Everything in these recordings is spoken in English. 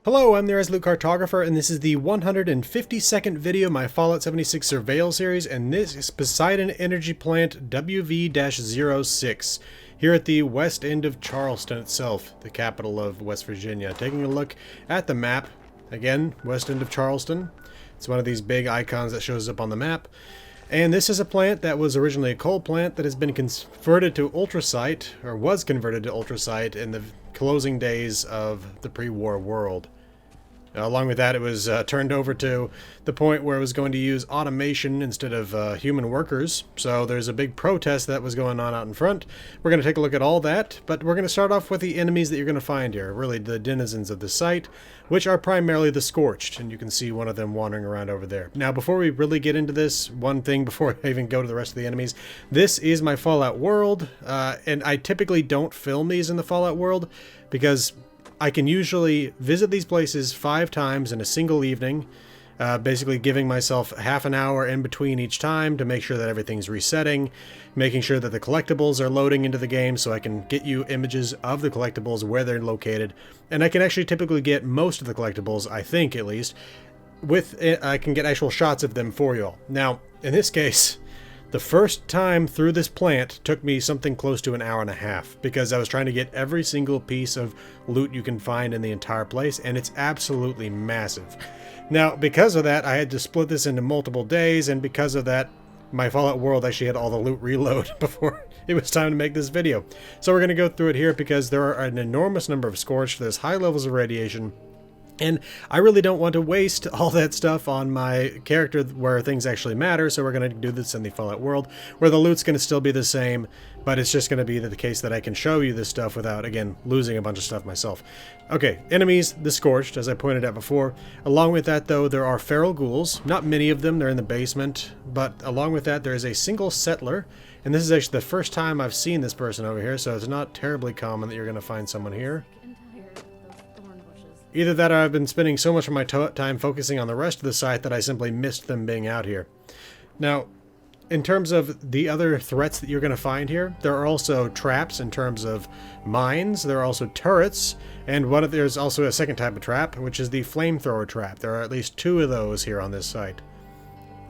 Hello, I'm the Resolute Cartographer, and this is the 152nd video of my Fallout 76 Surveyal series, and this is Poseidon Energy Plant WV-06, here at the west end of Charleston itself, the capital of West Virginia. Taking a look at the map, again, west end of Charleston. It's one of these big icons that shows up on the map. And this is a plant that was originally a coal plant that has been converted to ultrasite, or was converted to ultrasite in the closing days of the pre-war world. Along with that, it was turned over to the point where it was going to use automation instead of human workers. So there's a big protest that was going on out in front. We're going to take a look at all that, but we're going to start off with the enemies that you're going to find here. Really, the denizens of the site, which are primarily the Scorched, and you can see one of them wandering around over there. Now, before we really get into this, one thing before I even go to the rest of the enemies, this is my Fallout world, and I typically don't film these in the Fallout world because I can usually visit these places 5 times in a single evening, basically giving myself half an hour in between each time to make sure that everything's resetting, making sure that the collectibles are loading into the game so I can get you images of the collectibles, where they're located, and I can actually typically get most of the collectibles, I think at least, I can get actual shots of them for you all. Now, in this case, the first time through this plant took me something close to an hour and a half because I was trying to get every single piece of loot you can find in the entire place, and it's absolutely massive. Now, because of that, I had to split this into multiple days, and because of that, my Fallout world actually had all the loot reload before it was time to make this video. So we're going to go through it here because there are an enormous number of Scorched, there's high levels of radiation, and I really don't want to waste all that stuff on my character where things actually matter, so we're going to do this in the Fallout world, where the loot's going to still be the same, but it's just going to be the case that I can show you this stuff without, again, losing a bunch of stuff myself. Okay, enemies, the Scorched, as I pointed out before. Along with that, though, there are feral ghouls. Not many of them, they're in the basement, but along with that, there is a single settler, and this is actually the first time I've seen this person over here, so it's not terribly common that you're going to find someone here. Either that or I've been spending so much of my time focusing on the rest of the site that I simply missed them being out here. Now, in terms of the other threats that you're going to find here, there are also traps in terms of mines, there are also turrets, and there's also a second type of trap, which is the Flamethrower trap. There are at least 2 of those here on this site.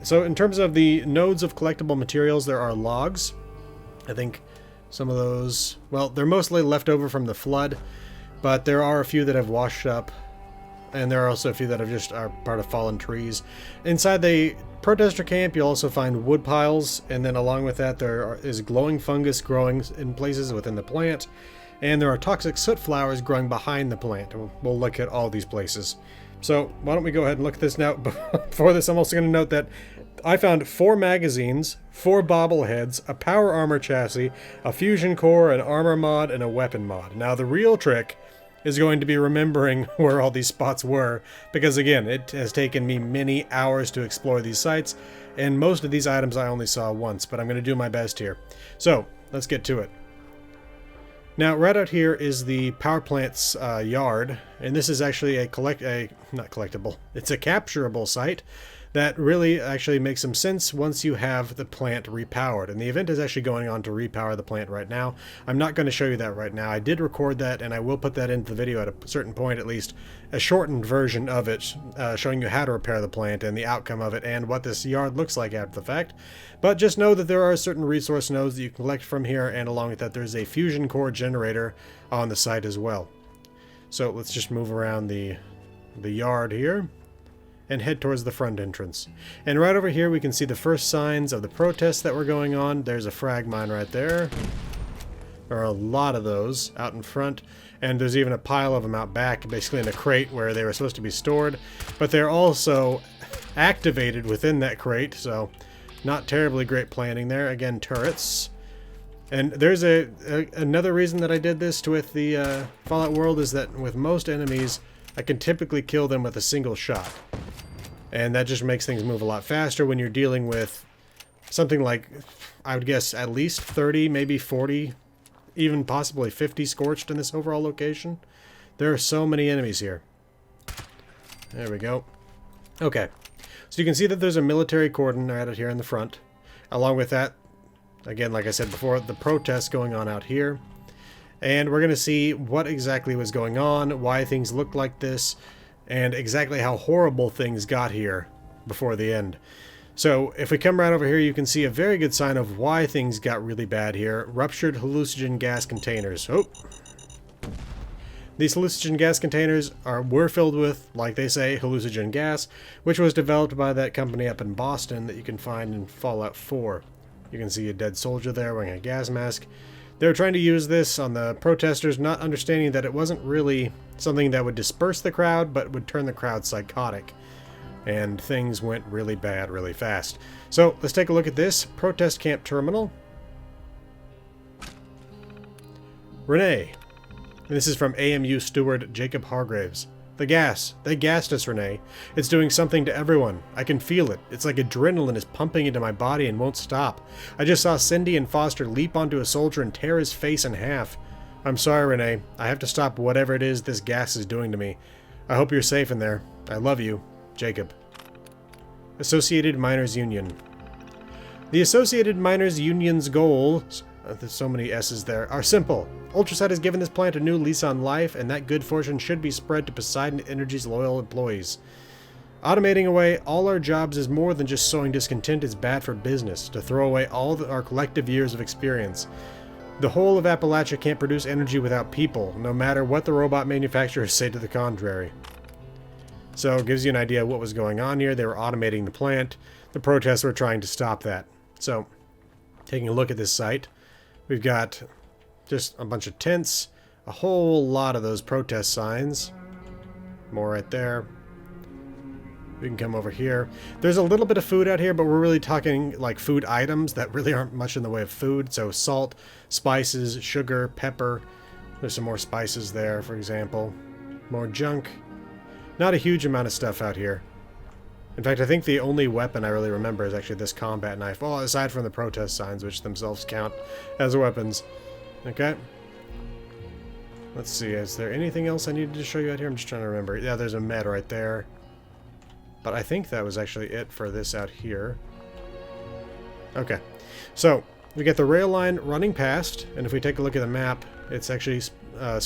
So in terms of the nodes of collectible materials, there are logs. I think some of those, well, they're mostly left over from the flood, but there are a few that have washed up, and there are also a few that are part of fallen trees. Inside the protester camp, you'll also find wood piles, and then along with that there is glowing fungus growing in places within the plant, and there are toxic soot flowers growing behind the plant. We'll look at all these places. So why don't we go ahead and look at this now. Before this, I'm also going to note that I found 4 magazines, 4 bobbleheads, a power armor chassis, a fusion core, an armor mod, and a weapon mod. Now the real trick is going to be remembering where all these spots were, because again, it has taken me many hours to explore these sites, and most of these items I only saw once, but I'm going to do my best here. So let's get to it. Now, right out here is the power plant's yard, and this is actually not collectible, it's a capturable site that really actually makes some sense once you have the plant repowered. And the event is actually going on to repower the plant right now. I'm not going to show you that right now. I did record that, and I will put that into the video at a certain point, at least a shortened version of it, showing you how to repair the plant and the outcome of it and what this yard looks like after the fact. But just know that there are certain resource nodes that you can collect from here, and along with that there's a fusion core generator on the site as well. So let's just move around the yard here and head towards the front entrance. And right over here we can see the first signs of the protests that were going on. There's a frag mine right there. There are a lot of those out in front, and there's even a pile of them out back, basically in a crate where they were supposed to be stored, but they're also activated within that crate, so not terribly great planning there. Again, turrets. And there's another reason that I did this with the Fallout world is that with most enemies I can typically kill them with a single shot. And that just makes things move a lot faster when you're dealing with something like, I would guess, at least 30, maybe 40, even possibly 50 Scorched in this overall location. There are so many enemies here. There we go. Okay. So you can see that there's a military cordon right out here in the front. Along with that, again, like I said before, the protests going on out here. And we're going to see what exactly was going on, why things looked like this, and exactly how horrible things got here before the end. So if we come right over here, you can see a very good sign of why things got really bad here. Ruptured hallucinogen gas containers. Oh. These hallucinogen gas containers were filled with, like they say, hallucinogen gas, which was developed by that company up in Boston that you can find in Fallout 4. You can see a dead soldier there wearing a gas mask. They were trying to use this on the protesters, not understanding that it wasn't really something that would disperse the crowd, but would turn the crowd psychotic. And things went really bad really fast. So let's take a look at this protest camp terminal. Renee. This is from AMU steward Jacob Hargraves. The gas. They gassed us, Renee. It's doing something to everyone. I can feel it. It's like adrenaline is pumping into my body and won't stop. I just saw Cindy and Foster leap onto a soldier and tear his face in half. I'm sorry, Renee. I have to stop whatever it is this gas is doing to me. I hope you're safe in there. I love you. Jacob. Associated Miners Union. The Associated Miners Union's goals, there's so many S's there, are simple. Ultrasight has given this plant a new lease on life, and that good fortune should be spread to Poseidon Energy's loyal employees. Automating away all our jobs is more than just sowing discontent. It's bad for business, to throw away all our collective years of experience. The whole of Appalachia can't produce energy without people, no matter what the robot manufacturers say to the contrary. So it gives you an idea of what was going on here. They were automating the plant. The protests were trying to stop that. So, taking a look at this site, we've got just a bunch of tents, a whole lot of those protest signs. More right there. We can come over here. There's a little bit of food out here, but we're really talking like food items that really aren't much in the way of food. So salt, spices, sugar, pepper. There's some more spices there, for example. More junk. Not a huge amount of stuff out here. In fact, I think the only weapon I really remember is actually this combat knife. Well, aside from the protest signs, which themselves count as weapons. Okay. Let's see, is there anything else I needed to show you out here? I'm just trying to remember. Yeah, there's a med right there. But I think that was actually it for this out here. Okay. So, we get the rail line running past, and if we take a look at the map, it's actually a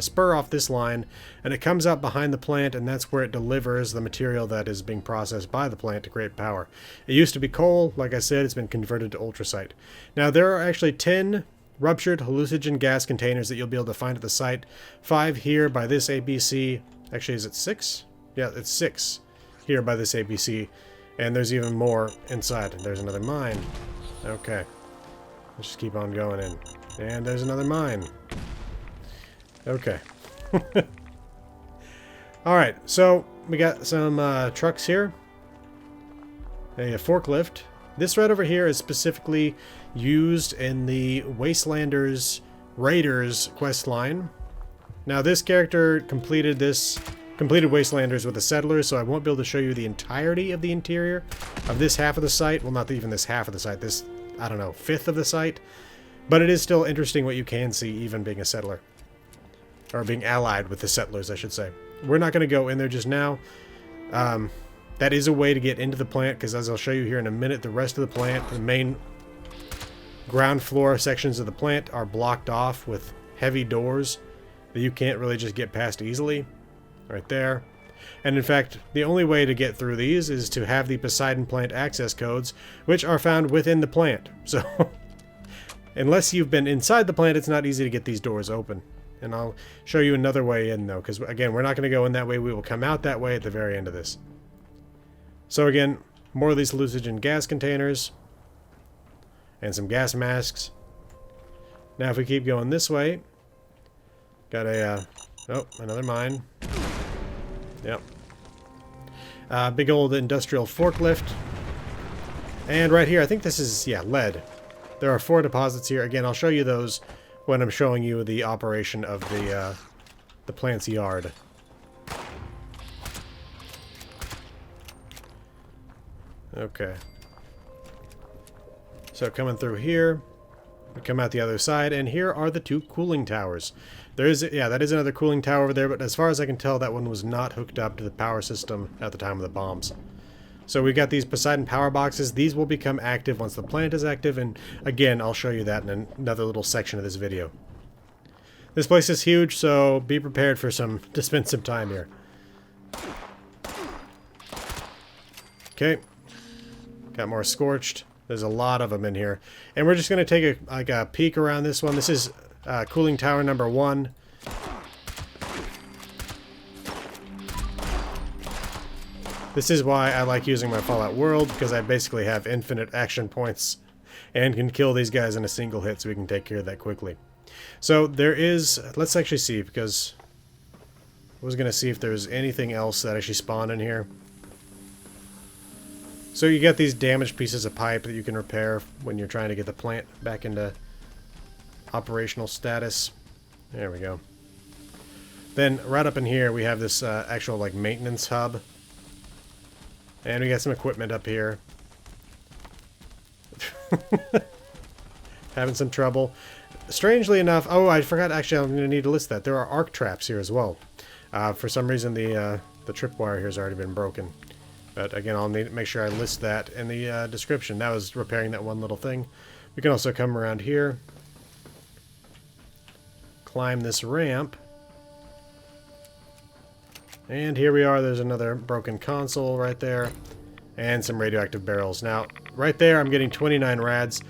spur off this line, and it comes out behind the plant, and that's where it delivers the material that is being processed by the plant to create power. It used to be coal. Like I said, it's been converted to ultrasite. Now, there are actually 10 ruptured hallucinogen gas containers that you'll be able to find at the site. 5 here by this ABC. Actually, is it 6? Yeah, it's 6 here by this ABC. And there's even more inside. There's another mine. Okay. Let's just keep on going in. And there's another mine. Okay. Alright, so we got some trucks here. A forklift. This right over here is specifically used in the Wastelanders Raiders quest line. Now this character completed Wastelanders with the Settlers, so I won't be able to show you the entirety of the interior of this half of the site. Well, not even this half of the site. This, I don't know, fifth of the site. But it is still interesting what you can see, even being a settler. Or being allied with the settlers, I should say. We're not going to go in there just now. That is a way to get into the plant, because as I'll show you here in a minute, the rest of the plant, the main ground floor sections of the plant are blocked off with heavy doors that you can't really just get past easily. Right there. And in fact, the only way to get through these is to have the Poseidon plant access codes, which are found within the plant. So, unless you've been inside the plant, it's not easy to get these doors open. And I'll show you another way in, though, because, again, we're not going to go in that way. We will come out that way at the very end of this. So, again, more of these hallucinogen gas containers. And some gas masks. Now, if we keep going this way, got a, oh, another mine. Yep. Big old industrial forklift. And right here, I think this is, yeah, lead. There are 4 deposits here. Again, I'll show you those when I'm showing you the operation of the plant's yard. Okay. So coming through here, we come out the other side, and here are the 2 cooling towers. There is, yeah, that is another cooling tower over there, but as far as I can tell, that one was not hooked up to the power system at the time of the bombs. So we've got these Poseidon power boxes. These will become active once the plant is active, and again, I'll show you that in another little section of this video. This place is huge, so be prepared for to spend some time here. Okay. Got more Scorched. There's a lot of them in here. And we're just going to take a peek around this one. This is cooling tower number 1. This is why I like using my Fallout world, because I basically have infinite action points and can kill these guys in a single hit, so we can take care of that quickly. So there is... Let's actually see, because I was going to see if there's anything else that actually spawned in here. So you get these damaged pieces of pipe that you can repair when you're trying to get the plant back into operational status. There we go. Then right up in here we have this actual like maintenance hub. And we got some equipment up here. Having some trouble. Strangely enough, oh, I forgot, actually, I'm going to need to list that. There are arc traps here as well. For some reason, the tripwire here has already been broken. But again, I'll need to make sure I list that in the description. That was repairing that one little thing. We can also come around here. Climb this ramp. And here we are. There's another broken console right there. And some radioactive barrels. Now, right there, I'm getting 29 rads.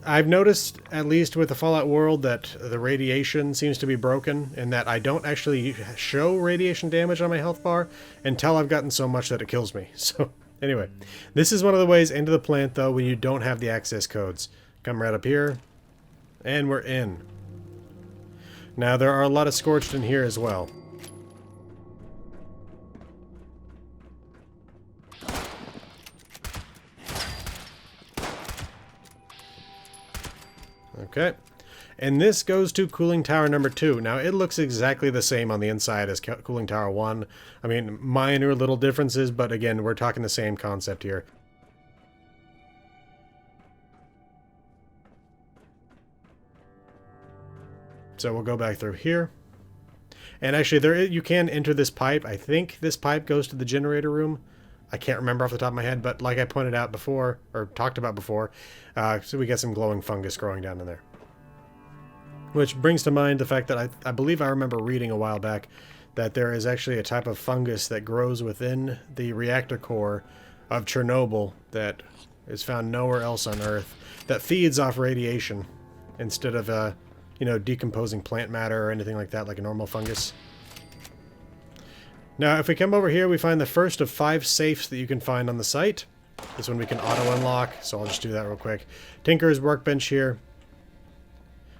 I've noticed, at least with the Fallout world, that the radiation seems to be broken, and that I don't actually show radiation damage on my health bar until I've gotten so much that it kills me. So, anyway, this is one of the ways into the plant, though, when you don't have the access codes. Come right up here, and we're in. Now, there are a lot of Scorched in here as well. Okay, and this goes to cooling tower number 2. Now, it looks exactly the same on the inside as cooling tower 1. I mean, minor little differences, but again, we're talking the same concept here. So we'll go back through here. And actually, you can enter this pipe. I think this pipe goes to the generator room. I can't remember off the top of my head, but like I pointed out before, or talked about before, so we get some glowing fungus growing down in there. Which brings to mind the fact that I believe I remember reading a while back that there is actually a type of fungus that grows within the reactor core of Chernobyl that is found nowhere else on Earth, that feeds off radiation instead of, you know, decomposing plant matter or anything like that, like a normal fungus. Now, if we come over here, we find the first of 5 safes that you can find on the site. This one we can auto-unlock, so I'll just do that real quick. Tinker's workbench here.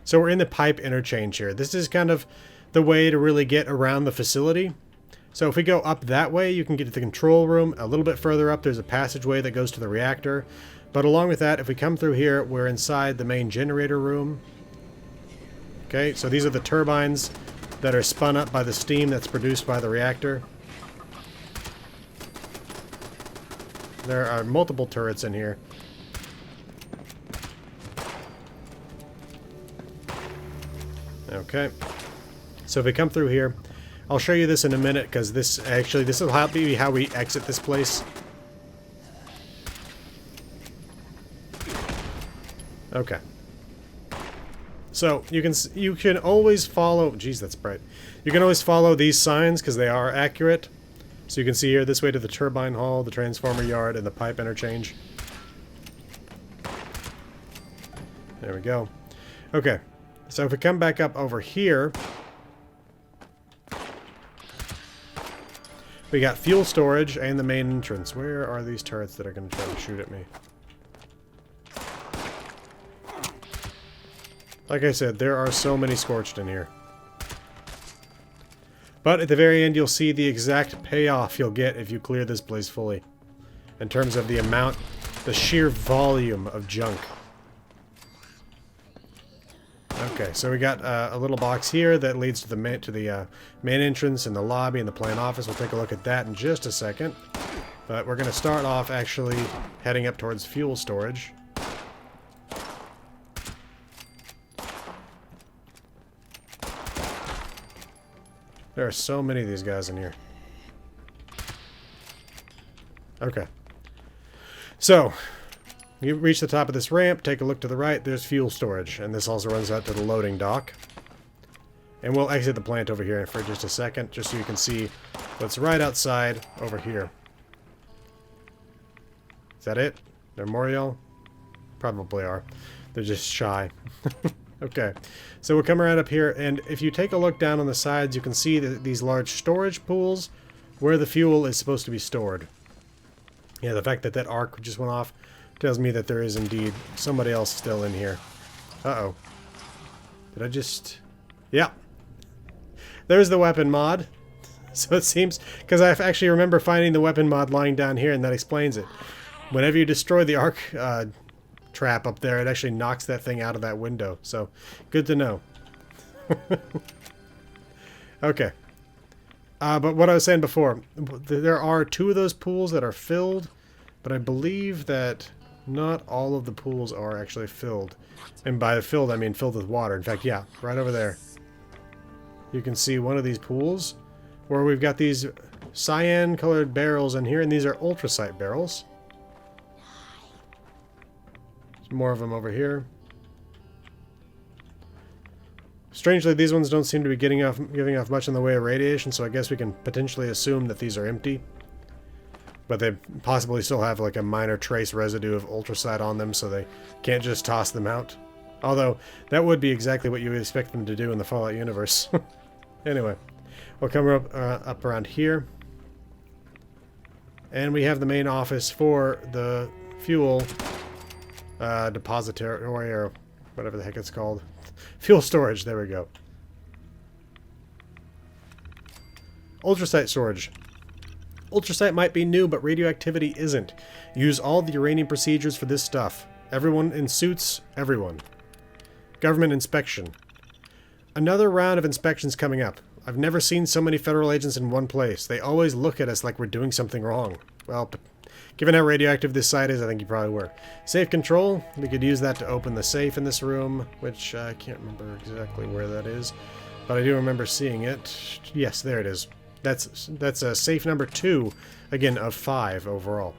So we're in the pipe interchange here. This is kind of the way to really get around the facility. So if we go up that way, you can get to the control room. A little bit further up, there's a passageway that goes to the reactor. But along with that, if we come through here, we're inside the main generator room. Okay, so these are the turbines that are spun up by the steam that's produced by the reactor. There are multiple turrets in here. Okay. So if we come through here, I'll show you this in a minute, because this will be how we exit this place. Okay. So you can always follow. Geez, that's bright. You can always follow these signs because they are accurate. So you can see here this way to the turbine hall, the transformer yard, and the pipe interchange. There we go. Okay. So if we come back up over here, we got fuel storage and the main entrance. Where are these turrets that are going to try to shoot at me? Like I said, there are so many Scorched in here. But at the very end, you'll see the exact payoff you'll get if you clear this place fully. In terms of the amount, the sheer volume of junk. Okay, so we got a little box here that leads to the main entrance and the lobby and the plant office. We'll take a look at that in just a second. But we're going to start off actually heading up towards fuel storage. There are so many of these guys in here. Okay. So, you reach the top of this ramp, take a look to the right, there's fuel storage. And this also runs out to the loading dock. And we'll exit the plant over here for just a second, just so you can see what's right outside over here. that it? They're Moriel? Probably are. They're just shy. Okay, so we'll come around up here, and if you take a look down on the sides, you can see these large storage pools where the fuel is supposed to be stored. Yeah, the fact that that arc just went off tells me that there is indeed somebody else still in here. Uh-oh. Did I just... Yeah. There's the weapon mod. So it seems... Because I actually remember finding the weapon mod lying down here, and that explains it. Whenever you destroy the arc trap up there, it actually knocks that thing out of that window. So, good to know. Okay. But what I was saying before, there are 2 of those pools that are filled, but I believe that not all of the pools are actually filled. And by filled, I mean filled with water. In fact, yeah, right over there. You can see one of these pools where we've got these cyan-colored barrels in here, and these are ultracite barrels. There's more of them over here. Strangely, these ones don't seem to be giving off much in the way of radiation, so I guess we can potentially assume that these are empty. But they possibly still have like a minor trace residue of ultracite on them, so they can't just toss them out. Although, that would be exactly what you would expect them to do in the Fallout universe. Anyway, we'll come up around here. And we have the main office for the fuel depository, or whatever the heck it's called. Fuel storage, there we go. Ultracite storage. Ultracite might be new, but radioactivity isn't. Use all the uranium procedures for this stuff. Everyone in suits, everyone. Government inspection. Another round of inspections coming up. I've never seen so many federal agents in one place. They always look at us like we're doing something wrong. Well, given how radioactive this site is, I think you probably were. Safe control. We could use that to open the safe in this room, which I can't remember exactly where that is, but I do remember seeing it. Yes, there it is. That's a safe number 2, again, of 5 overall.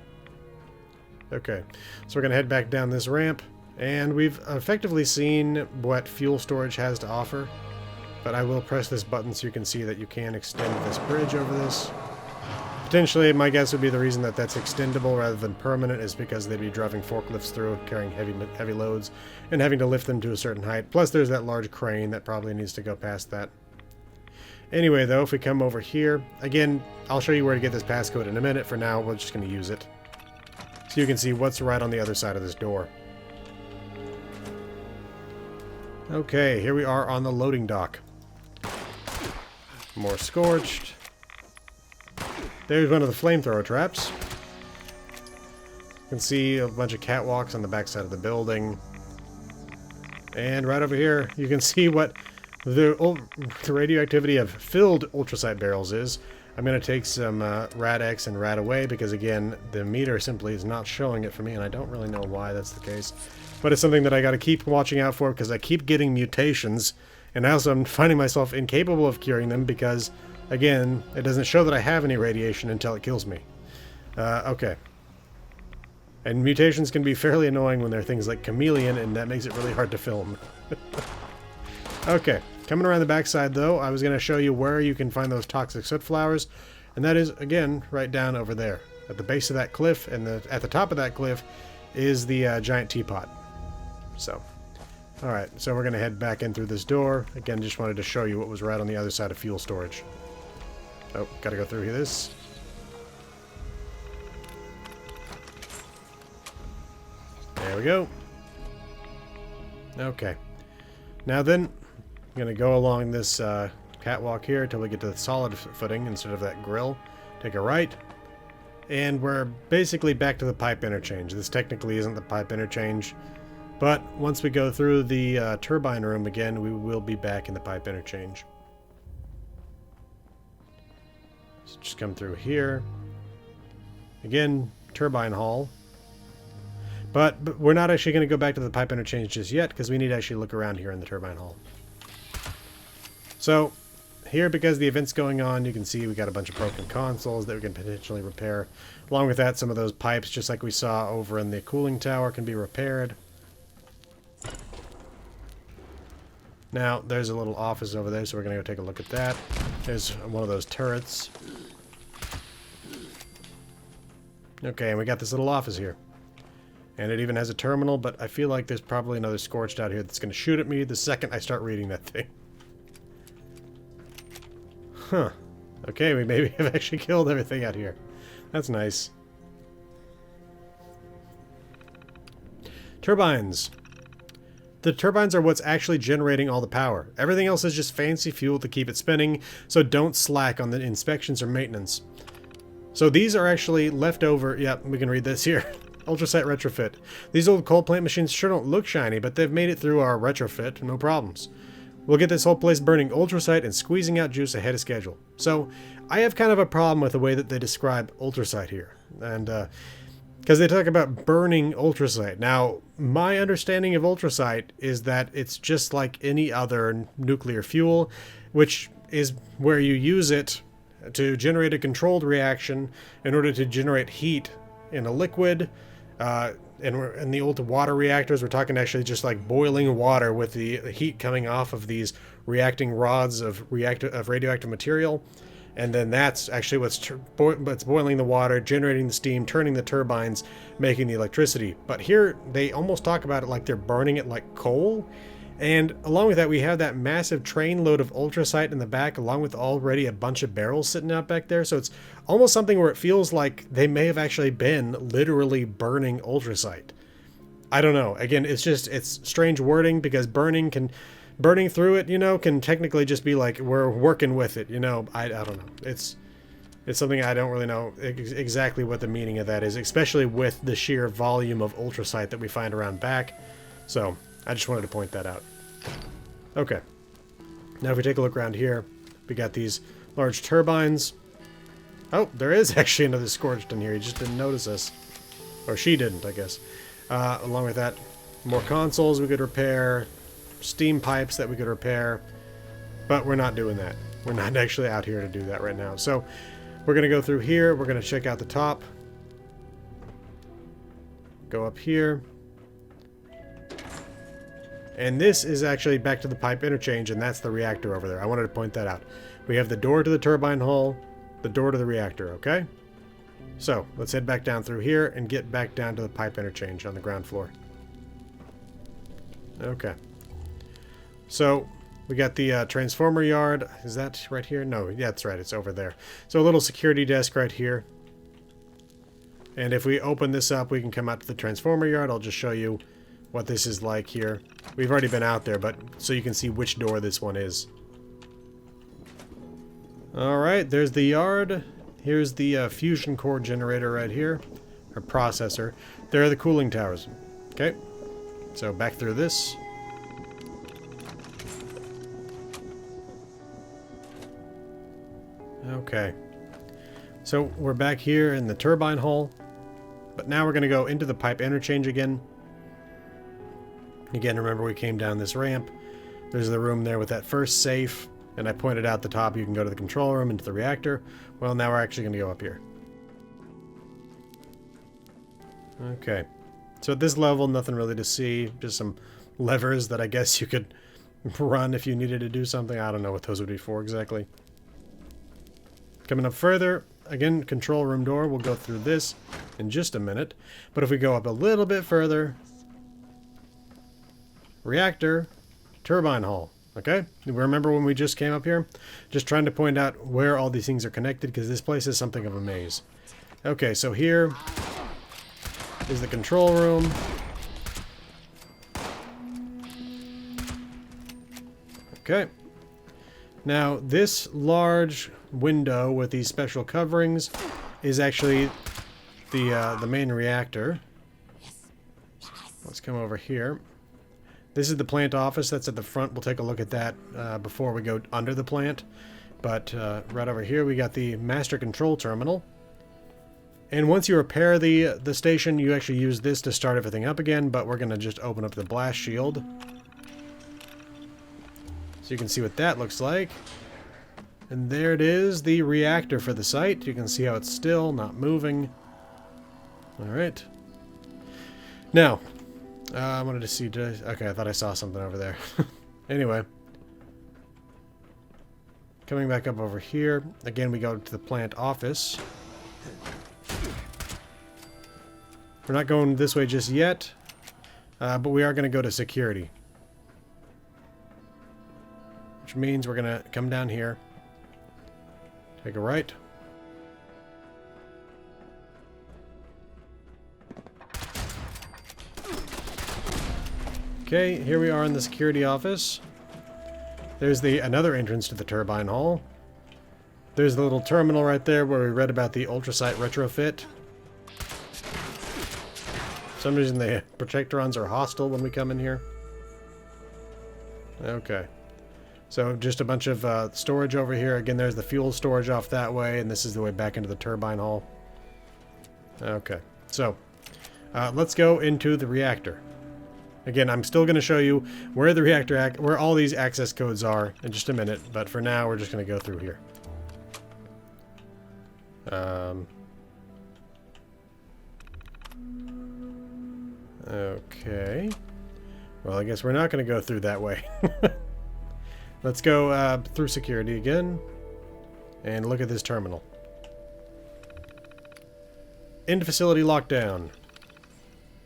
Okay, so we're going to head back down this ramp, and we've effectively seen what fuel storage has to offer, but I will press this button so you can see that you can extend this bridge over this. Potentially, my guess would be the reason that that's extendable rather than permanent is because they'd be driving forklifts through, carrying heavy loads, and having to lift them to a certain height. Plus, there's that large crane that probably needs to go past that. Anyway, though, if we come over here, again, I'll show you where to get this passcode in a minute. For now, we're just going to use it. So you can see what's right on the other side of this door. Okay, here we are on the loading dock. More Scorched. There's one of the flamethrower traps. You can see a bunch of catwalks on the backside of the building. And right over here, you can see what the radioactivity of filled ultracite barrels is. I'm going to take some Rad-X and Rad-Away because, again, the meter simply is not showing it for me, and I don't really know why that's the case. But it's something that I got to keep watching out for because I keep getting mutations, and also I'm finding myself incapable of curing them because, again, it doesn't show that I have any radiation until it kills me. Okay. And mutations can be fairly annoying when they're things like chameleon, and that makes it really hard to film. Okay, coming around the backside though, I was going to show you where you can find those toxic soot flowers, and that is, again, right down over there. At the base of that cliff, and at the top of that cliff is the giant teapot. So, alright, so we're going to head back in through this door. Again, just wanted to show you what was right on the other side of fuel storage. Oh, gotta go through this. There we go. Okay. Now then, I'm going to go along this catwalk here until we get to the solid footing instead of that grill. Take a right. And we're basically back to the pipe interchange. This technically isn't the pipe interchange, but once we go through the turbine room again, we will be back in the pipe interchange. So just come through here. Again, turbine hall. But we're not actually going to go back to the pipe interchange just yet because we need to actually look around here in the turbine hall. So, here, because the event's going on, you can see we got a bunch of broken consoles that we can potentially repair. Along with that, some of those pipes, just like we saw over in the cooling tower, can be repaired. Now, there's a little office over there, so we're going to go take a look at that. There's one of those turrets. Okay, and we got this little office here. And it even has a terminal, but I feel like there's probably another Scorched out here that's going to shoot at me the second I start reading that thing. Huh. Okay, we maybe have actually killed everything out here. That's nice. Turbines. The turbines are what's actually generating all the power. Everything else is just fancy fuel to keep it spinning, so don't slack on the inspections or maintenance. So these are actually leftover. Yep, we can read this here. Ultrasite retrofit. These old coal plant machines sure don't look shiny, but they've made it through our retrofit, no problems. We'll get this whole place burning ultrasite and squeezing out juice ahead of schedule. So, I have kind of a problem with the way that they describe ultrasite here. And, because they talk about burning ultrasite. Now, my understanding of ultrasite is that it's just like any other nuclear fuel, which is where you use it to generate a controlled reaction in order to generate heat in a liquid. In the old water reactors, we're talking actually just like boiling water with the heat coming off of these reacting rods of radioactive material. And then that's actually what's boiling the water, generating the steam, turning the turbines, making the electricity. But here, they almost talk about it like they're burning it like coal. And along with that, we have that massive train load of ultrasite in the back, along with already a bunch of barrels sitting out back there. So it's almost something where it feels like they may have actually been literally burning ultrasite. I don't know. Again, it's strange wording, because burning through it, can technically just be like we're working with it, I don't know. It's something I don't really know exactly what the meaning of that is, especially with the sheer volume of ultrasite that we find around back. So I just wanted to point that out. Okay. Now if we take a look around here, we got these large turbines. Oh, there is actually another Scorched in here. He just didn't notice us. Or she didn't, I guess. Along with that, more consoles we could repair. Steam pipes that we could repair. But we're not doing that. We're not actually out here to do that right now. So we're going to go through here. We're going to check out the top. Go up here. And this is actually back to the pipe interchange, and that's the reactor over there. I wanted to point that out. We have the door to the turbine hull, the door to the reactor, okay? So, let's head back down through here and get back down to the pipe interchange on the ground floor. Okay. So, we got the transformer yard. Is that right here? No, yeah, that's right. It's over there. So, a little security desk right here. And if we open this up, we can come out to the transformer yard. I'll just show you what this is like here. We've already been out there, but so you can see which door this one is. Alright, there's the yard. Here's the fusion core generator right here. Or processor. There are the cooling towers. Okay, so back through this. Okay. So we're back here in the turbine hull. But now we're going to go into the pipe interchange again. Again, remember we came down this ramp. There's the room there with that first safe. And I pointed out the top, you can go to the control room, into the reactor. Well, now we're actually going to go up here. Okay. So at this level, nothing really to see. Just some levers that I guess you could run if you needed to do something. I don't know what those would be for exactly. Coming up further, again, control room door. We'll go through this in just a minute. But if we go up a little bit further, reactor, turbine hull. Okay? Remember when we just came up here? Just trying to point out where all these things are connected, because this place is something of a maze. Okay, so here is the control room. Okay. Now, this large window with these special coverings is actually the main reactor. Let's come over here. This is the plant office that's at the front. We'll take a look at that before we go under the plant. But right over here we got the master control terminal. And once you repair the station, you actually use this to start everything up again, but we're going to just open up the blast shield. So you can see what that looks like. And there it is, the reactor for the site. You can see how it's still, not moving. Alright. Now, I wanted to see... Okay, I thought I saw something over there. Anyway. Coming back up over here. Again, we go to the plant office. We're not going this way just yet, but we are going to go to security. Which means we're going to come down here, take a right. Okay, here we are in the security office. There's another entrance to the turbine hall. There's the little terminal right there where we read about the ultrasight retrofit. For some reason the projectrons are hostile when we come in here. Okay. So just a bunch of storage over here. Again, there's the fuel storage off that way, and this is the way back into the turbine hall. Okay. So, let's go into the reactor. Again, I'm still going to show you where the reactor, where all these access codes are in just a minute, but for now we're just going to go through here. Okay. Well, I guess we're not going to go through that way. Let's go through security again and look at this terminal. End facility lockdown.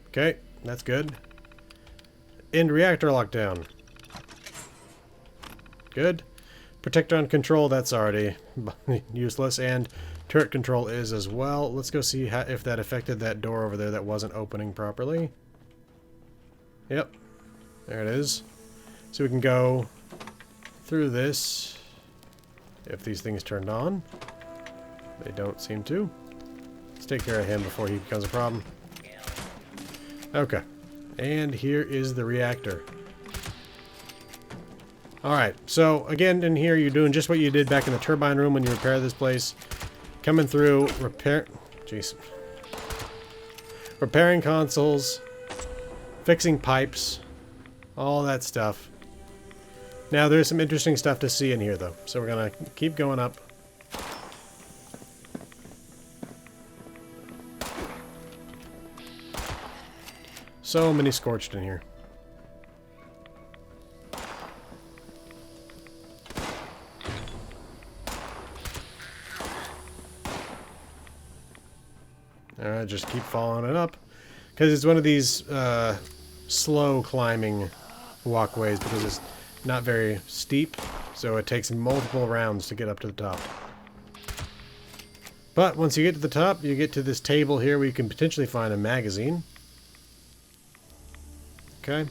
Okay, that's good. End reactor lockdown. Good. Protectron control, that's already useless, and turret control is as well. Let's go see if that affected that door over there that wasn't opening properly. Yep. There it is. So we can go through this if these things turned on. They don't seem to. Let's take care of him before he becomes a problem. Okay. And here is the reactor. Alright, so again in here you're doing just what you did back in the turbine room when you repair this place. Coming through, repairing consoles, fixing pipes, all that stuff. Now there's some interesting stuff to see in here though, so we're gonna keep going up. So many Scorched in here. Alright, just keep following it up. Because it's one of these slow climbing walkways because it's not very steep. So it takes multiple rounds to get up to the top. But once you get to the top, you get to this table here where you can potentially find a magazine. Okay,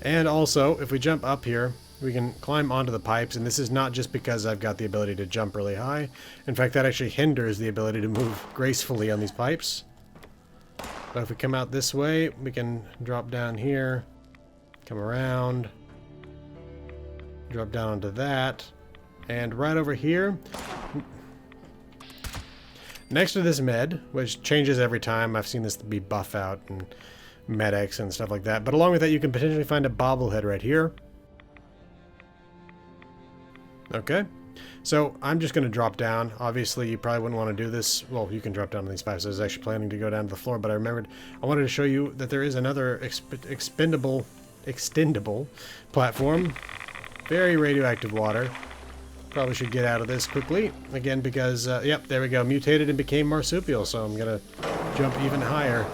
and also if we jump up here we can climb onto the pipes, and this is not just because I've got the ability to jump really high. In fact, that actually hinders the ability to move gracefully on these pipes. But if we come out this way we can drop down here, come around, drop down onto that, and right over here next to this med, which changes every time. I've seen this be Buffout and medics and stuff like that. But along with that, you can potentially find a bobblehead right here. Okay. So I'm just going to drop down. Obviously, you probably wouldn't want to do this. Well, you can drop down on these pipes. I was actually planning to go down to the floor, but I remembered I wanted to show you that there is another extendable platform. Very radioactive water. Probably should get out of this quickly. Again, because, yep, there we go. Mutated and became marsupial, so I'm going to jump even higher.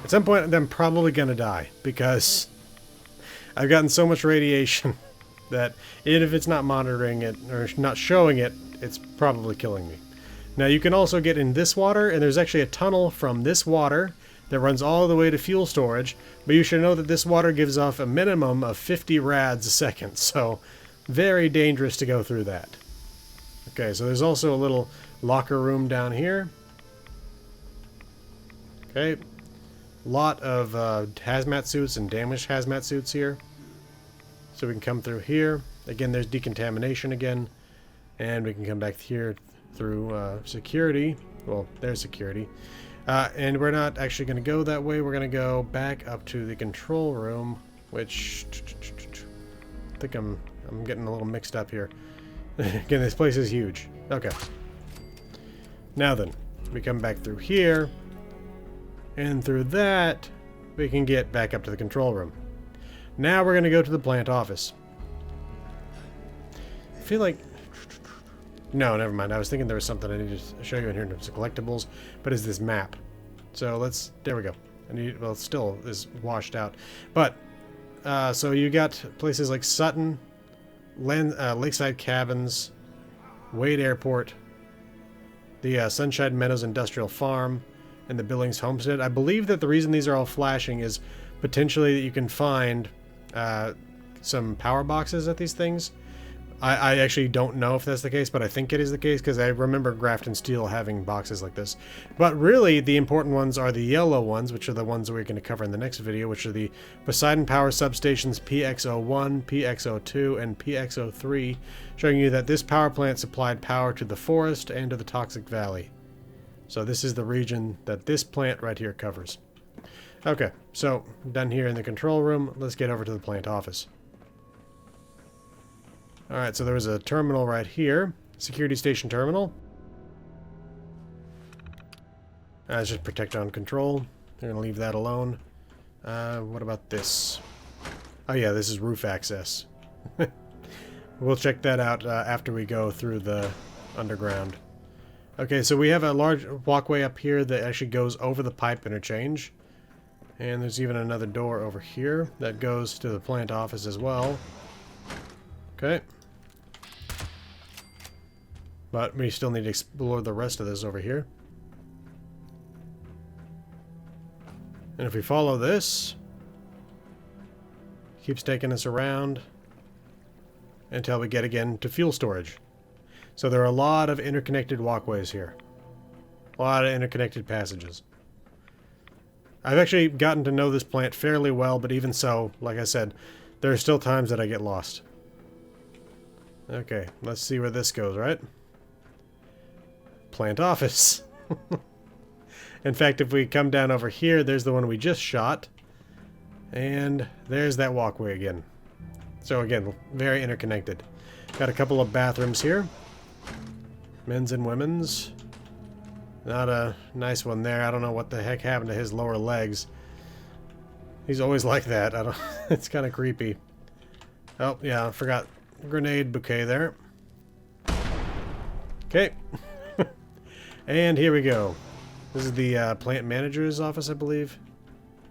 At some point, I'm probably going to die, because I've gotten so much radiation that even if it's not monitoring it, or not showing it, it's probably killing me. Now, you can also get in this water, and there's actually a tunnel from this water that runs all the way to fuel storage, but you should know that this water gives off a minimum of 50 rads a second, so very dangerous to go through that. Okay, so there's also a little locker room down here. Okay. Lot of hazmat suits and damaged hazmat suits here. So we can come through here. Again, there's decontamination again. And we can come back here through security. Well, there's security. And we're not actually going to go that way. We're going to go back up to the control room, which I think I'm getting a little mixed up here. Again, this place is huge. Okay. Now then, we come back through here. And through that, we can get back up to the control room. Now we're going to go to the plant office. I feel like No, never mind. I was thinking there was something I needed to show you in here in terms of collectibles, but it's this map. So let's... There we go. Well, it still is washed out. But, so you got places like Sutton, Lakeside Cabins, Wade Airport, the Sunshine Meadows Industrial Farm, and the Billings Homestead. I believe that the reason these are all flashing is potentially that you can find some power boxes at these things. I actually don't know if that's the case, but I think it is the case because I remember Grafton Steel having boxes like this. But really, the important ones are the yellow ones, which are the ones that we're going to cover in the next video, which are the Poseidon Power Substations PX01, PX02, and PX03, showing you that this power plant supplied power to the forest and to the Toxic Valley. So this is the region that this plant right here covers. Okay, so done here in the control room. Let's get over to the plant office. Alright, so there was a terminal right here. Security station terminal. That's just protect on control. They're going to leave that alone. What about this? Oh yeah, this is roof access. We'll check that out after we go through the underground. Okay, so we have a large walkway up here that actually goes over the pipe interchange. And there's even another door over here that goes to the plant office as well. Okay. But we still need to explore the rest of this over here. And if we follow this, it keeps taking us around until we get again to fuel storage. So there are a lot of interconnected walkways here. A lot of interconnected passages. I've actually gotten to know this plant fairly well, but even so, like I said, there are still times that I get lost. Okay, let's see where this goes, right? Plant office. In fact, if we come down over here, there's the one we just shot. And there's that walkway again. So again, very interconnected. Got a couple of bathrooms here. Men's and women's. Not a nice one there. I don't know what the heck happened to his lower legs. He's always like that. I don't. It's kind of creepy. Oh, yeah, I forgot. Grenade bouquet there. Okay. And here we go. This is the plant manager's office, I believe.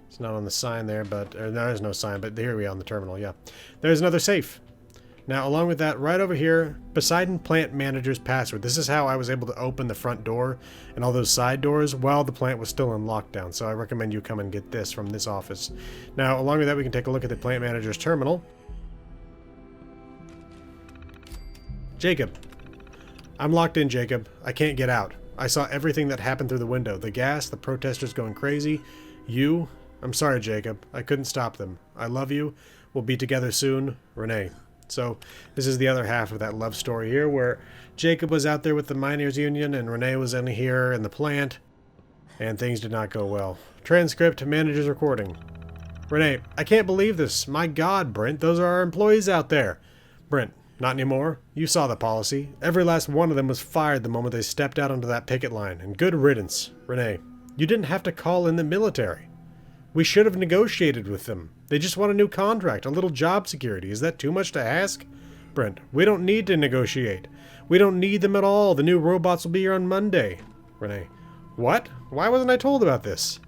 It's not on the sign there, but there is no sign, but here we are on the terminal, yeah. There's another safe. Now, along with that, right over here, Poseidon Plant Manager's password. This is how I was able to open the front door and all those side doors while the plant was still in lockdown. So I recommend you come and get this from this office. Now, along with that, we can take a look at the Plant Manager's terminal. Jacob. I'm locked in, Jacob. I can't get out. I saw everything that happened through the window. The gas, the protesters going crazy. You. I'm sorry, Jacob. I couldn't stop them. I love you. We'll be together soon. Renee. So this is the other half of that love story here, where Jacob was out there with the miners union and Renee was in here in the plant, and things did not go well. Transcript, manager's recording. Renee, I can't believe this. My God, Brent, those are our employees out there. Brent, not anymore. You saw the policy. Every last one of them was fired the moment they stepped out onto that picket line, and good riddance. Renee, you didn't have to call in the military. We should have negotiated with them. They just want a new contract, a little job security. Is that too much to ask? Brent, we don't need to negotiate. We don't need them at all. The new robots will be here on Monday. Renee, what? Why wasn't I told about this?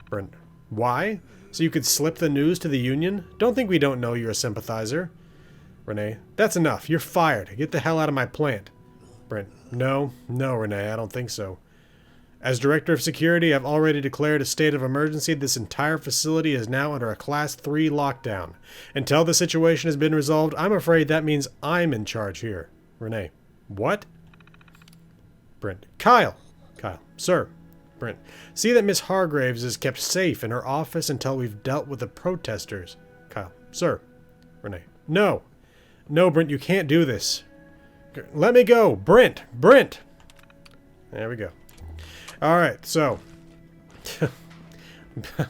Brent, why? So you could slip the news to the union? Don't think we don't know you're a sympathizer. Renee, that's enough. You're fired. Get the hell out of my plant. Brent, no, Renee, I don't think so. As Director of Security, I've already declared a state of emergency. This entire facility is now under a Class 3 lockdown. Until the situation has been resolved, I'm afraid that means I'm in charge here. Renee, what? Brent, Kyle, sir. Brent, see that Miss Hargraves is kept safe in her office until we've dealt with the protesters. Kyle, sir. Renee, no. No, Brent, you can't do this. Let me go. Brent. There we go. Alright, so,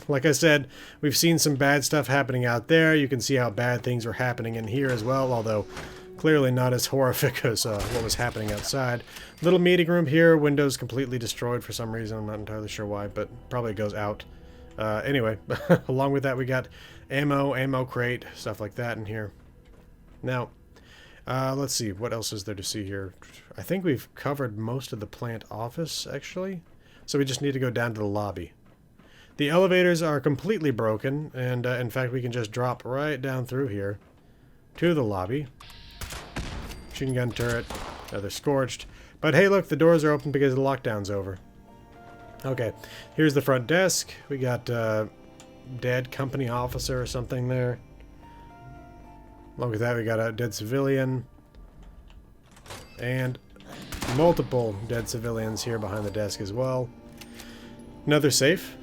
like I said, we've seen some bad stuff happening out there. You can see how bad things are happening in here as well, although clearly not as horrific as what was happening outside. Little meeting room here, windows completely destroyed for some reason. I'm not entirely sure why, but probably goes out. Anyway, along with that we got ammo crate, stuff like that in here. Now, Let's see, what else is there to see here? I think we've covered most of the plant office, actually. So we just need to go down to the lobby. The elevators are completely broken, and in fact we can just drop right down through here to the lobby. Machine gun turret, another Scorched. But hey look, the doors are open because the lockdown's over. Okay, here's the front desk. We got dead company officer or something there. Along with that we got a dead civilian. And multiple dead civilians here behind the desk as well. Another safe.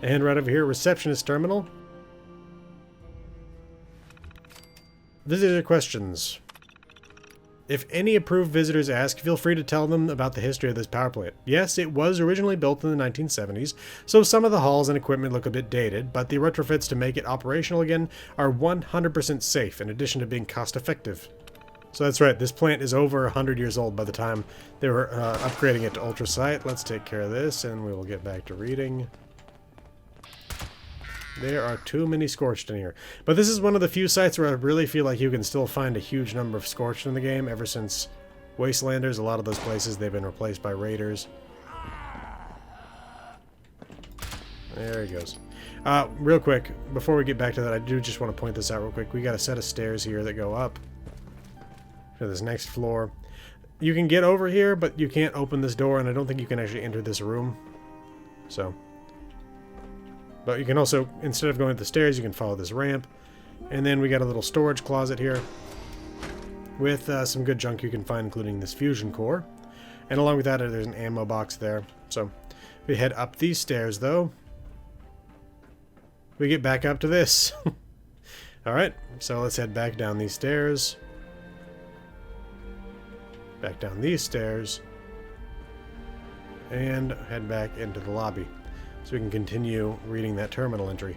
And right over here, receptionist terminal. Visitor questions. If any approved visitors ask, feel free to tell them about the history of this power plant. Yes, it was originally built in the 1970s, so some of the halls and equipment look a bit dated, but the retrofits to make it operational again are 100% safe, in addition to being cost-effective. So that's right, this plant is over 100 years old by the time they were upgrading it to ultrasight. Let's take care of this, and we will get back to reading. There are too many Scorched in here. But this is one of the few sites where I really feel like you can still find a huge number of Scorched in the game. Ever since Wastelanders, a lot of those places, they've been replaced by Raiders. There he goes. Real quick, before we get back to that, I do just want to point this out real quick. We got a set of stairs here that go up to this next floor. You can get over here, but you can't open this door, and I don't think you can actually enter this room. So... But you can also, instead of going up the stairs, you can follow this ramp. And then we got a little storage closet here with some good junk you can find, including this fusion core. And along with that, there's an ammo box there. So we head up these stairs, though. We get back up to this. Alright, so let's head back down these stairs. Back down these stairs. And head back into the lobby. So we can continue reading that terminal entry.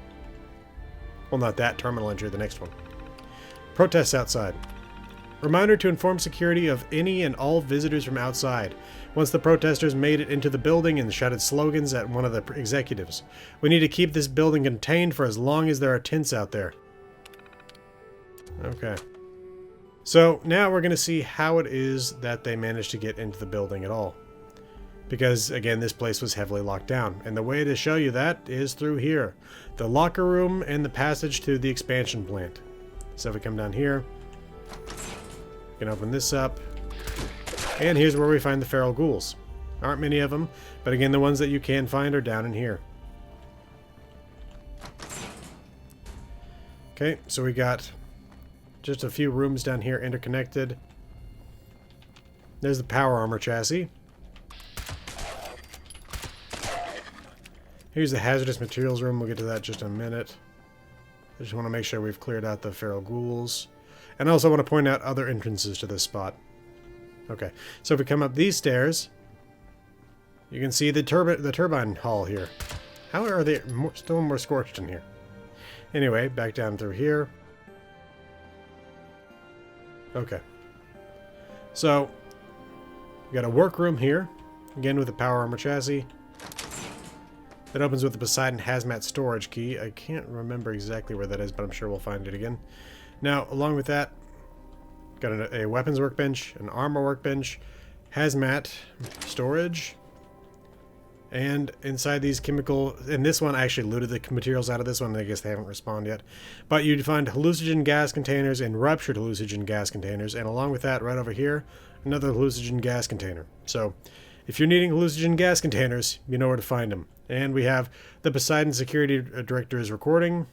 Well, not that terminal entry, the next one. Protests outside. Reminder to inform security of any and all visitors from outside. Once the protesters made it into the building and shouted slogans at one of the executives. We need to keep this building contained for as long as there are tents out there. Okay. So now we're going to see how it is that they managed to get into the building at all. Because, again, this place was heavily locked down. And the way to show you that is through here. The locker room and the passage to the expansion plant. So if we come down here, we can open this up. And here's where we find the feral ghouls. Aren't many of them, but again, the ones that you can find are down in here. Okay, so we got just a few rooms down here interconnected. There's the power armor chassis. Here's the hazardous materials room. We'll get to that in just a minute. I just want to make sure we've cleared out the feral ghouls. And I also want to point out other entrances to this spot. Okay, so if we come up these stairs, you can see the turbine hall here. How are they still more Scorched in here? Anyway, back down through here. Okay. So, we got a workroom here. Again with the power armor chassis. That opens with the Poseidon Hazmat storage key. I can't remember exactly where that is, but I'm sure we'll find it again. Now, along with that, got a weapons workbench, an armor workbench, Hazmat storage, and inside these chemical... And this one, I actually looted the materials out of this one. I guess they haven't respawned yet. But you'd find hallucinogen gas containers and ruptured hallucinogen gas containers. And along with that, right over here, another hallucinogen gas container. So, if you're needing hallucinogen gas containers, you know where to find them. And we have the Poseidon Security Director's recording.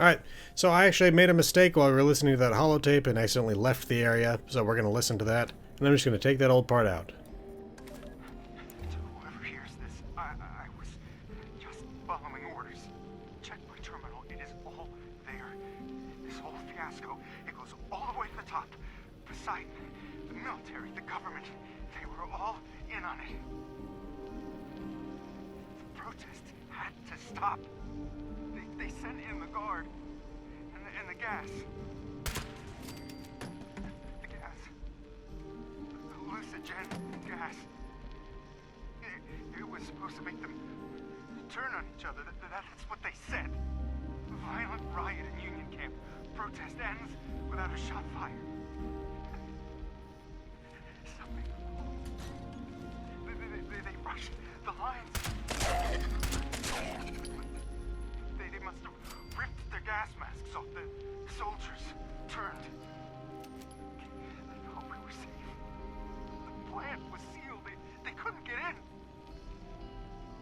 Alright, so I actually made a mistake while we were listening to that holotape and accidentally left the area, so we're going to listen to that. And I'm just going to take that old part out. Whoever hears this, I was just following orders. Checkpoint terminal, it is all there. This whole fiasco, it goes all the way to the top. Poseidon, the military, the government, they were all in on it. The protest had to stop. They sent in the guard and the gas. The gas. The hallucinogen gas. It was supposed to make them turn on each other. That's what they said. violent riot in Union Camp. Protest ends without a shot fired. Something. They rushed the lines. They must have ripped their gas masks off. The soldiers turned. They thought we were safe. The plant was sealed. They couldn't get in.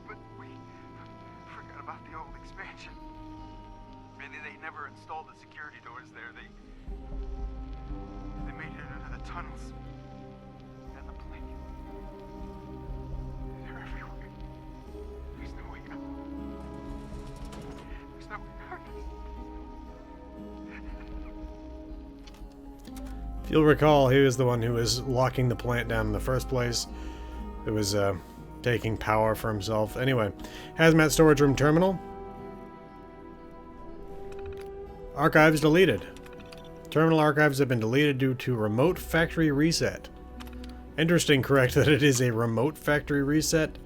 But we forgot about the old expansion. Maybe they never installed the security doors there. They made it into the tunnels. And the plane. They're everywhere. There's no way out. There's no way out. If you'll recall, he was the one who was locking the plant down in the first place. It was taking power for himself. Anyway, Hazmat storage room terminal. Archives deleted. Terminal archives have been deleted due to remote factory reset. Interesting, correct, that it is a remote factory reset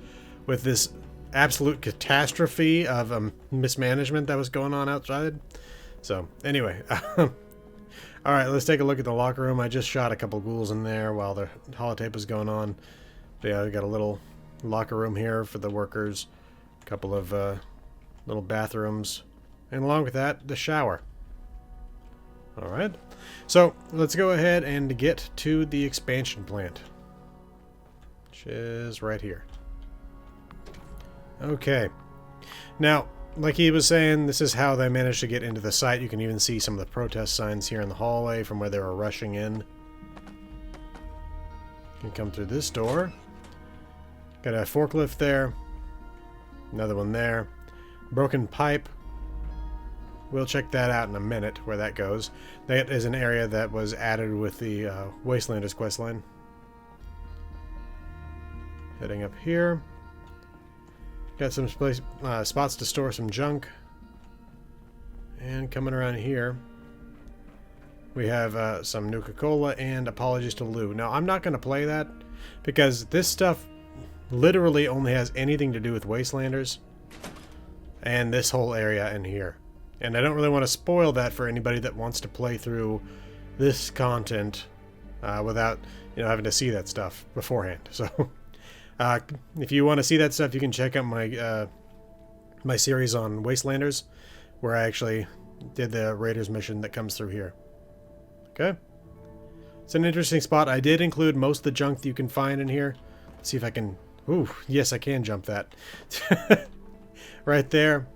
with this absolute catastrophe of mismanagement that was going on outside. So, anyway. Alright, let's take a look at the locker room. I just shot a couple ghouls in there while the holotape was going on. Yeah, we got a little locker room here for the workers. A couple of little bathrooms. And along with that, the shower. Alright. So, let's go ahead and get to the expansion plant. Which is right here. Okay. Now, like he was saying, this is how they managed to get into the site. You can even see some of the protest signs here in the hallway from where they were rushing in. You can come through this door. Got a forklift there. Another one there. Broken pipe. We'll check that out in a minute, where that goes. That is an area that was added with the Wastelanders questline. Heading up here. Got some spots to store some junk. And coming around here, we have some Nuka-Cola and Apologies to Lou. Now, I'm not going to play that, because this stuff literally only has anything to do with Wastelanders and this whole area in here. And I don't really want to spoil that for anybody that wants to play through this content without, having to see that stuff beforehand. So, if you want to see that stuff, you can check out my my series on Wastelanders, where I actually did the Raiders mission that comes through here. Okay? It's an interesting spot. I did include most of the junk that you can find in here. Let's see if I can... Ooh, yes, I can jump that. Right there.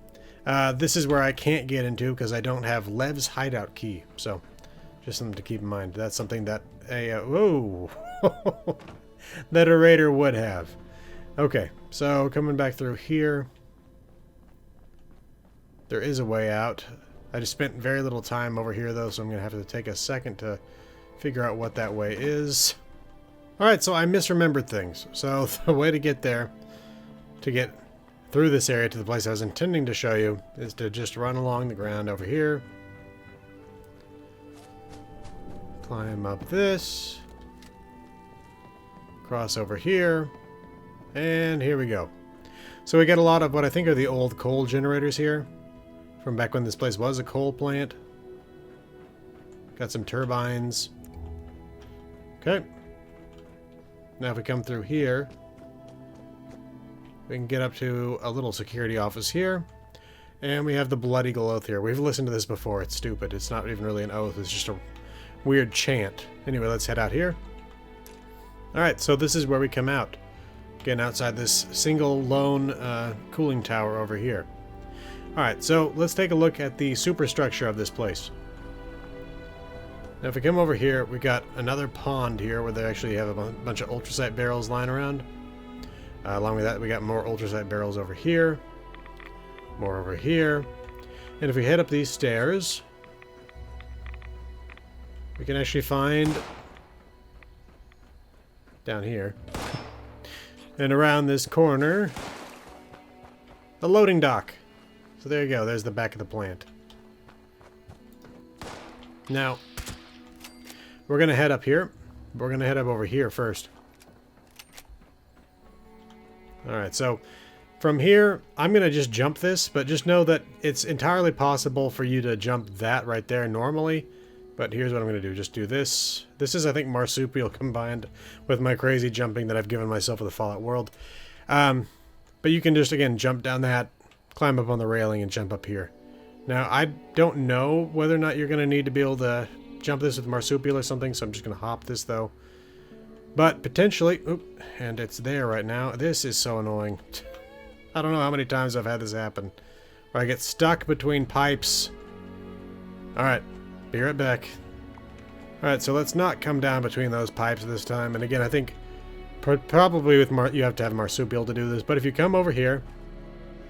This is where I can't get into because I don't have Lev's hideout key. So, just something to keep in mind. That's something that whoa! that a raider would have. Okay, so coming back through here. There is a way out. I just spent very little time over here, though, so I'm going to have to take a second to figure out what that way is. Alright, so I misremembered things. So, the way to get there, to get through this area to the place I was intending to show you, is to just run along the ground over here. Climb up this. Cross over here. And here we go. So we get a lot of what I think are the old coal generators here. From back when this place was a coal plant. Got some turbines. Okay. Now if we come through here, we can get up to a little security office here. And we have the Blood Eagle Oath here. We've listened to this before. It's stupid. It's not even really an oath. It's just a weird chant. Anyway, let's head out here. Alright, so this is where we come out. Getting outside this single lone cooling tower over here. Alright, so let's take a look at the superstructure of this place. Now if we come over here, we got another pond here where they actually have a bunch of ultracite barrels lying around. Along with that, we got more ultracite barrels over here. More over here. And if we head up these stairs, we can actually find down here and around this corner the loading dock. So there you go, there's the back of the plant. Now, we're going to head up here. We're going to head up over here first. Alright, so From here, I'm going to just jump this, but just know that it's entirely possible for you to jump that right there normally. But here's what I'm going to do. Just do this. This is, I think, marsupial combined with my crazy jumping that I've given myself with the Fallout world. But you can just, again, jump down that, climb up on the railing, and jump up here. Now, I don't know whether or not you're going to need to be able to jump this with marsupial or something, so I'm just going to hop this, though. But potentially... Oop, and it's there right now. This is so annoying. I don't know how many times I've had this happen. Where I get stuck between pipes. Alright, be right back. Alright, so let's not come down between those pipes this time. And again, I think probably with you have to have marsupial to do this. But if you come over here,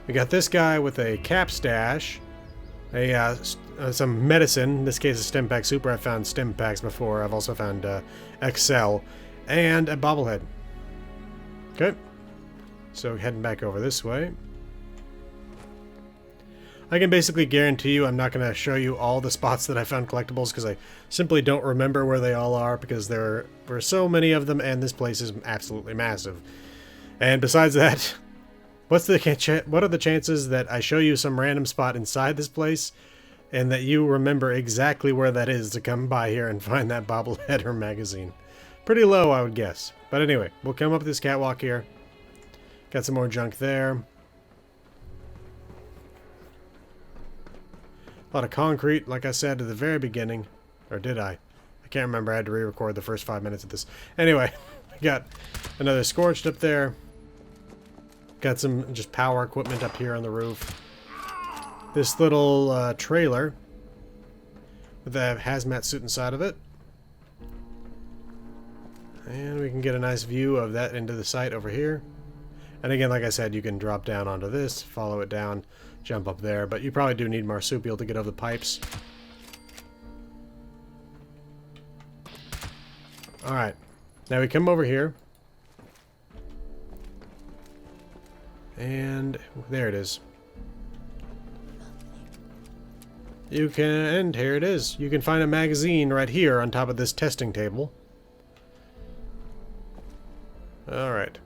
we got this guy with a cap stash. Some medicine. In this case, a Stimpak Super. I've found Stimpaks before. I've also found XL. And a Bobblehead. Okay. So heading back over this way. I can basically guarantee you I'm not going to show you all the spots that I found collectibles because I simply don't remember where they all are because there were so many of them and this place is absolutely massive. And besides that, what are the chances that I show you some random spot inside this place and that you remember exactly where that is to come by here and find that bobblehead or magazine? Pretty low, I would guess. But anyway, we'll come up this catwalk here. Got some more junk there. A lot of concrete, like I said at the very beginning. Or did I? I can't remember. I had to re-record the first 5 minutes of this. Anyway, I got another Scorched up there. Got some just power equipment up here on the roof. This little trailer with a hazmat suit inside of it. And we can get a nice view of that into the site over here. And again, like I said, you can drop down onto this, follow it down, jump up there. But you probably do need marsupial to get over the pipes. Alright. Now we come over here. And there it is. You can, and here it is. You can find a magazine right here on top of this testing table. Alright.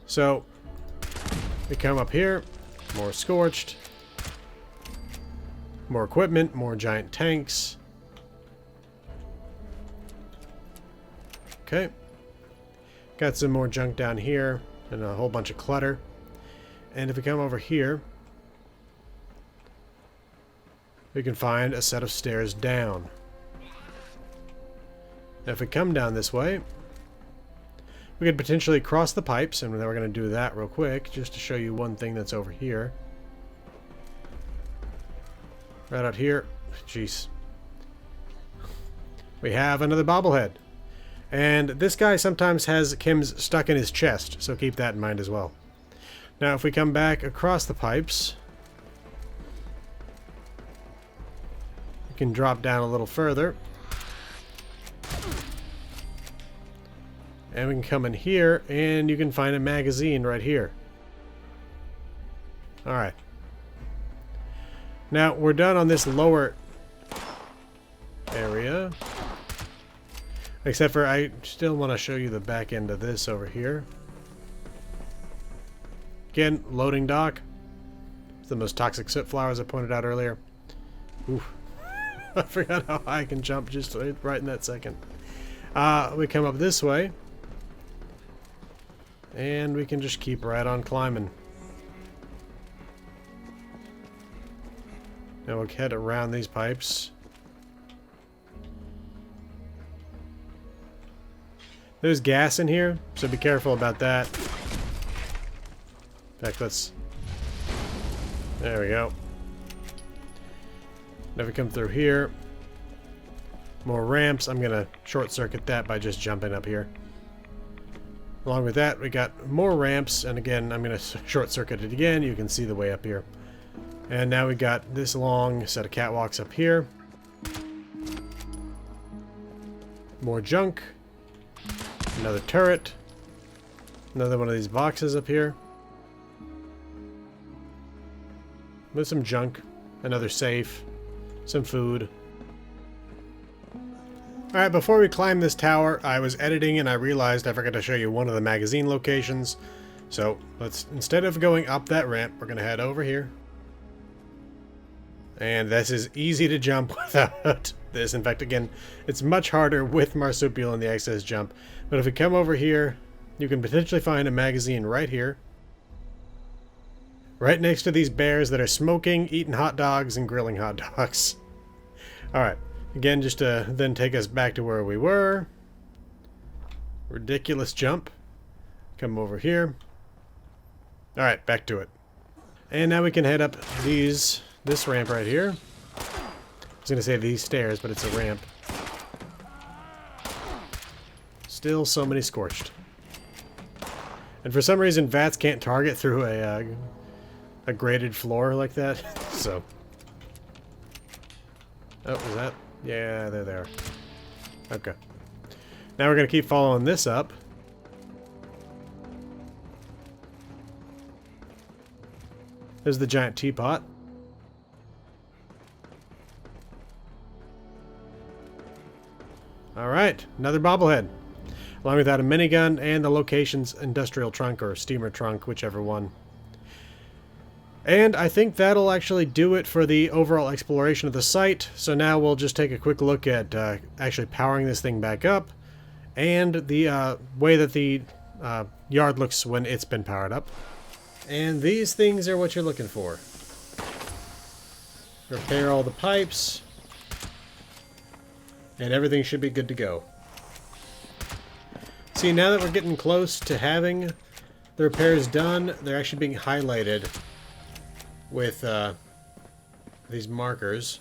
So, we come up here, more Scorched, more equipment, more giant tanks. Okay. Got some more junk down here, and a whole bunch of clutter. And if we come over here, we can find a set of stairs down. Now if we come down this way, we could potentially cross the pipes, and we're going to do that real quick, just to show you one thing that's over here. Right out here. Jeez. We have another bobblehead. And this guy sometimes has chems stuck in his chest, so keep that in mind as well. Now if we come back across the pipes, we can drop down a little further. And we can come in here, and you can find a magazine right here. Alright. Now, we're done on this lower area. Except for, I still want to show you the back end of this over here. Again, loading dock. It's the most toxic soot flowers I pointed out earlier. Oof. I forgot how high I can jump just right in that second. We come up this way. And we can just keep right on climbing. Now we'll head around these pipes. There's gas in here, so be careful about that. In fact, let's... There we go. Now we come through here. More ramps. I'm gonna short circuit that by just jumping up here. Along with that, we got more ramps, and again, I'm going to short circuit it again. You can see the way up here. And now we got this long set of catwalks up here. More junk. Another turret. Another one of these boxes up here. With some junk. Another safe. Some food. Alright, before we climb this tower, I was editing and I realized I forgot to show you one of the magazine locations. So let's, instead of going up that ramp, we're going to head over here. And this is easy to jump without this. In fact, again, it's much harder with Marsupial and the excess jump. But if we come over here, you can potentially find a magazine right here. Right next to these bears that are smoking, eating hot dogs, and grilling hot dogs. Alright, again, just to then take us back to where we were. Ridiculous jump. Come over here. Alright, back to it. And now we can head up this ramp right here. I was going to say these stairs, but it's a ramp. Still so many Scorched. And for some reason, VATS can't target through a graded floor like that. So. Oh, is that? Yeah, they're there. Okay. Now we're going to keep following this up. There's the giant teapot. Alright, another bobblehead. Along with that, a minigun and the location's industrial trunk or steamer trunk, whichever one. And I think that'll actually do it for the overall exploration of the site. So now we'll just take a quick look at actually powering this thing back up and the way that the yard looks when it's been powered up. And these things are what you're looking for. Repair all the pipes. And everything should be good to go. See, now that we're getting close to having the repairs done, they're actually being highlighted with these markers.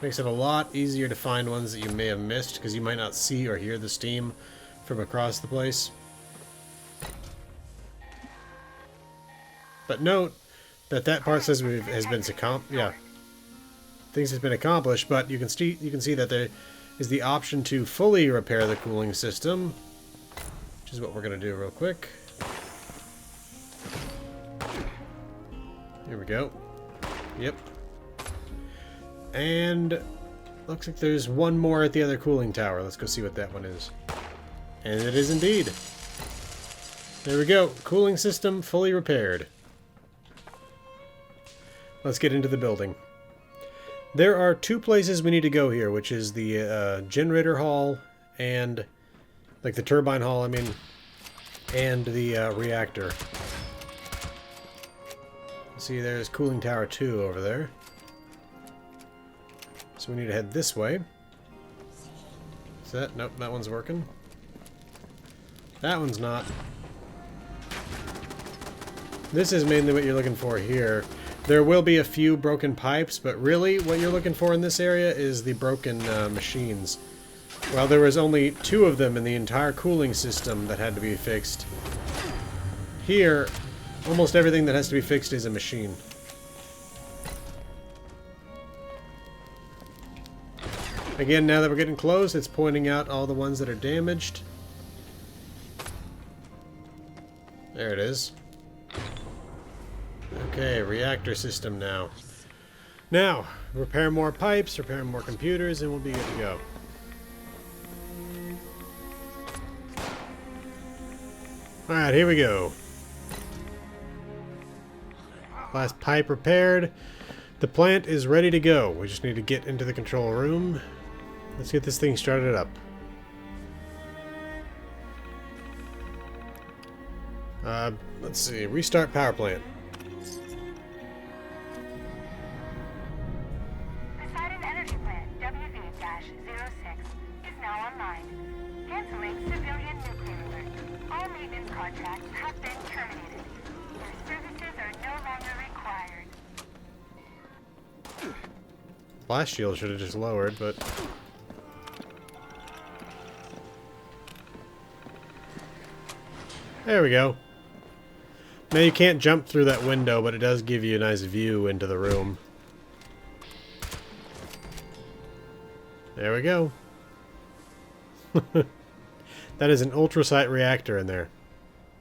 Makes it a lot easier to find ones that you may have missed, because you might not see or hear the steam from across the place. But note that that part says has been things has been accomplished, but you can see that there is the option to fully repair the cooling system, which is what we're going to do real quick. Here we go. Yep. And looks like there's one more at the other cooling tower. Let's go see what that one is. And it is indeed. There we go. Cooling system fully repaired. Let's get into the building. There are two places we need to go here, which is the generator hall and, like the turbine hall, I mean, and the reactor. See, there's cooling tower 2 over there. So we need to head this way. Is that? Nope, that one's working. That one's not. This is mainly what you're looking for here. There will be a few broken pipes, but really what you're looking for in this area is the broken machines. Well, there was only 2 of them in the entire cooling system that had to be fixed. Here, almost everything that has to be fixed is a machine. Again, now that we're getting close, it's pointing out all the ones that are damaged. There it is. Okay, reactor system now. Now, repair more pipes, repair more computers, and we'll be good to go. Alright, here we go. Last pipe repaired. The plant is ready to go. We just need to get into the control room. Let's get this thing started up. Let's see. Restart power plant. Poseidon Energy Plant WV-06 is now online. Canceling civilian nuclear alert. All maintenance contracts have been terminated. Your services are no longer required. Blast shield should have just lowered, but... There we go. Now you can't jump through that window, but it does give you a nice view into the room. There we go. That is an ultrasight reactor in there.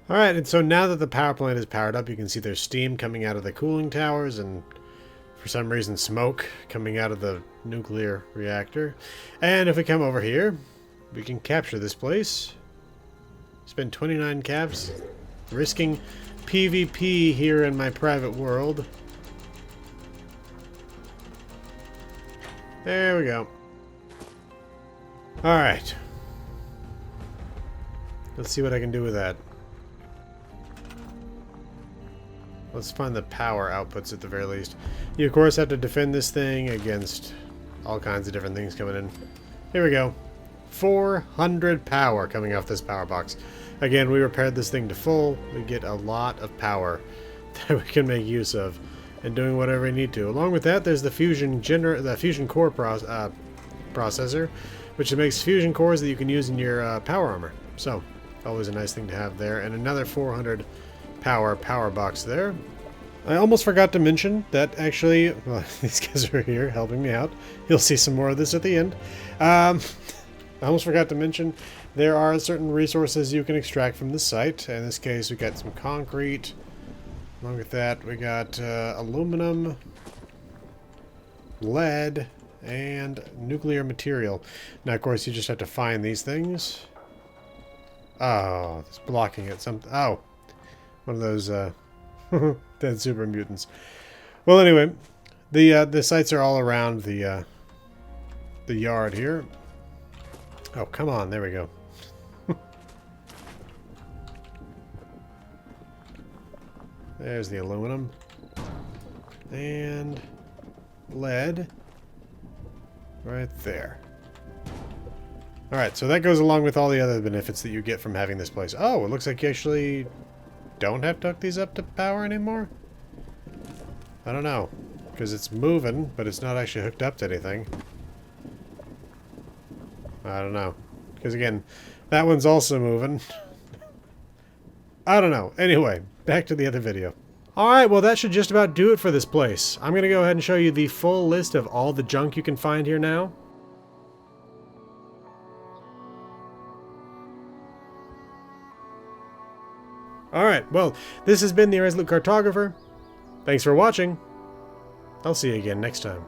Alright, and so now that the power plant is powered up, you can see there's steam coming out of the cooling towers and for some reason smoke coming out of the nuclear reactor. And if we come over here, we can capture this place. Spend 29 caps. Risking PvP here in my private world. There we go. Alright. Let's see what I can do with that. Let's find the power outputs at the very least. You, of course, have to defend this thing against all kinds of different things coming in. Here we go. 400 power coming off this power box. Again, we repaired this thing to full. We get a lot of power that we can make use of and doing whatever we need to. Along with that, there's the fusion core processor, which makes fusion cores that you can use in your power armor. So, always a nice thing to have there. And another 400 power box there. I almost forgot to mention that actually, well, these guys are here helping me out. You'll see some more of this at the end. I almost forgot to mention there are certain resources you can extract from the site. In this case, we got some concrete. Along with that, we got aluminum, lead, and nuclear material. Now, of course, you just have to find these things. Oh, it's blocking it. Oh, one of those dead super mutants. Well, anyway, the sites are all around the yard here. Oh, come on! There we go. There's the aluminum and lead right there. Alright, so that goes along with all the other benefits that you get from having this place. Oh, it looks like you actually don't have to hook these up to power anymore? I don't know. Because it's moving, but it's not actually hooked up to anything. I don't know. Because again, that one's also moving. I don't know. Anyway, back to the other video. Alright, well that should just about do it for this place. I'm going to go ahead and show you the full list of all the junk you can find here now. Alright, well, this has been the Irresolute Cartographer. Thanks for watching. I'll see you again next time.